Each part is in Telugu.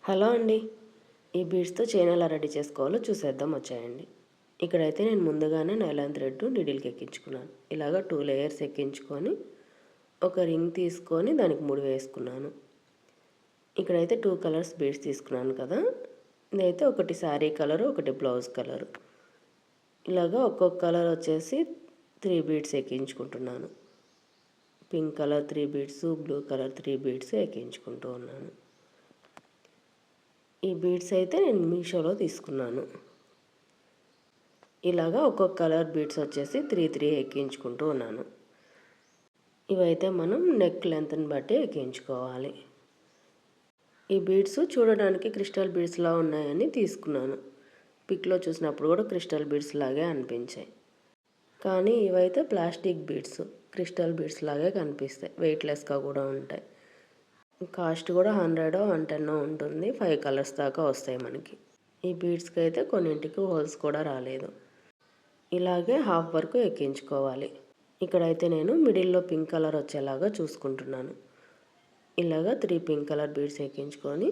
హలో అండి. ఈ బీడ్స్తో చైన్ ఎలా రెడీ చేసుకోవాలో చూసేద్దాం వచ్చాయండి. ఇక్కడైతే నేను ముందుగానే నైలాన్ థ్రెడ్ నీడిల్కి ఎక్కించుకున్నాను. ఇలాగ 2 లేయర్స్ ఎక్కించుకొని ఒక రింగ్ తీసుకొని దానికి ముడి వేసుకున్నాను. ఇక్కడైతే 2 కలర్స్ బీడ్స్ తీసుకున్నాను కదా. ఇదైతే ఒకటి శారీ కలరు, ఒకటి బ్లౌజ్ కలరు. ఇలాగ ఒక్కొక్క కలర్ వచ్చేసి 3 బీడ్స్ ఎక్కించుకుంటున్నాను. Pink colour 3 beads, blue colour 3 beads ఎక్కించుకుంటూ ఉన్నాను. ఈ బీడ్స్ అయితే నేను మీషోలో తీసుకున్నాను. ఇలాగా ఒక్కొక్క కలర్ బీడ్స్ వచ్చేసి 3 ఎక్కించుకుంటూ ఉన్నాను. ఇవైతే మనం నెక్ లెంత్ని బట్టి ఎక్కించుకోవాలి. ఈ బీడ్స్ చూడడానికి క్రిస్టల్ బీడ్స్లా ఉన్నాయని తీసుకున్నాను. పిక్లో చూసినప్పుడు కూడా క్రిస్టల్ బీడ్స్ లాగే అనిపించాయి. కానీ ఇవైతే ప్లాస్టిక్ బీడ్స్, క్రిస్టల్ బీడ్స్ లాగే కనిపిస్తాయి. వెయిట్లెస్గా కూడా ఉంటాయి. కాస్ట్ కూడా 100 110 ఉంటుంది. 5 కలర్స్ దాకా వస్తాయి మనకి. ఈ బీడ్స్కి అయితే కొన్నింటికి హోల్స్ కూడా రాలేదు. ఇలాగే హాఫ్ వరకు ఎక్కించుకోవాలి. ఇక్కడైతే నేను మిడిల్లో పింక్ కలర్ వచ్చేలాగా చూసుకుంటున్నాను. ఇలాగా 3 పింక్ కలర్ బీడ్స్ ఎక్కించుకొని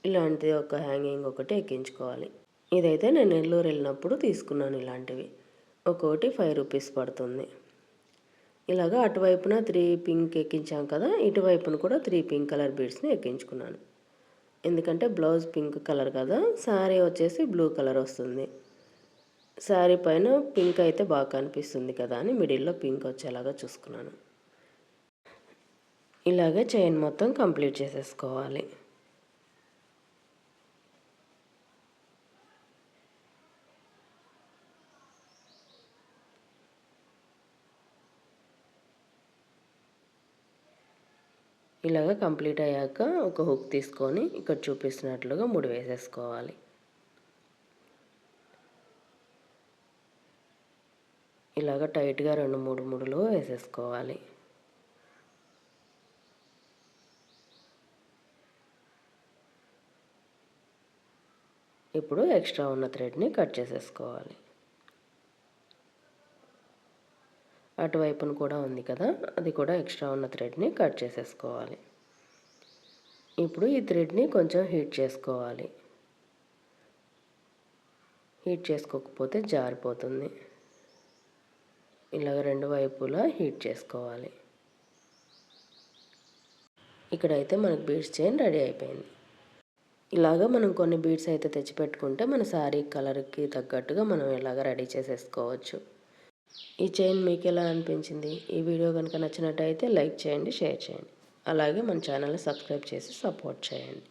ఇలాంటిది ఒక హ్యాంగింగ్ ఒకటి ఎక్కించుకోవాలి. ఇదైతే నేను నెల్లూరు వెళ్ళినప్పుడు తీసుకున్నాను. ఇలాంటివి ఒక్కొక్కటి 5 రూపీస్ పడుతుంది. ఇలాగా అటువైపున 3 పింక్ ఎక్కించాం కదా, ఇటువైపున కూడా 3 పింక్ కలర్ బీడ్స్ని ఎక్కించుకున్నాను. ఎందుకంటే బ్లౌజ్ పింక్ కలర్ కదా, శారీ వచ్చేసి బ్లూ కలర్ వస్తుంది. శారీ పైన పింక్ అయితే బాగా కనిపిస్తుంది కదా అని మిడిల్లో పింక్ వచ్చేలాగా చూసుకున్నాను. ఇలాగే చైన్ మొత్తం కంప్లీట్ చేసేసుకోవాలి. ఇలాగ కంప్లీట్ అయ్యాక ఒక హుక్ తీసుకొని ఇక్కడ చూపిస్తున్నట్లుగా ముడి వేసేసుకోవాలి. ఇలాగ టైట్గా 2-3 ముడులు వేసేసుకోవాలి. ఇప్పుడు ఎక్స్ట్రా ఉన్న థ్రెడ్ని కట్ చేసేసుకోవాలి. అటువైపున కూడా ఉంది కదా, అది కూడా ఎక్స్ట్రా ఉన్న థ్రెడ్ని కట్ చేసేసుకోవాలి. ఇప్పుడు ఈ థ్రెడ్ని కొంచెం హీట్ చేసుకోవాలి. హీట్ చేసుకోకపోతే జారిపోతుంది. ఇలాగ 2 వైపులా హీట్ చేసుకోవాలి. ఇక్కడైతే మనకు బీడ్స్ చైన్ రెడీ అయిపోయింది. ఇలాగ మనం కొన్ని బీడ్స్ అయితే తెచ్చిపెట్టుకుంటే మన శారీ కలర్కి తగ్గట్టుగా మనం ఇలాగ రెడీ చేసేసుకోవచ్చు. ఈ చైన్ మీకు ఎలా అనిపించింది? ఈ వీడియో కనుక నచ్చినట్టయితే లైక్ చేయండి, షేర్ చేయండి. అలాగే మన ఛానల్ని సబ్స్క్రైబ్ చేసి సపోర్ట్ చేయండి.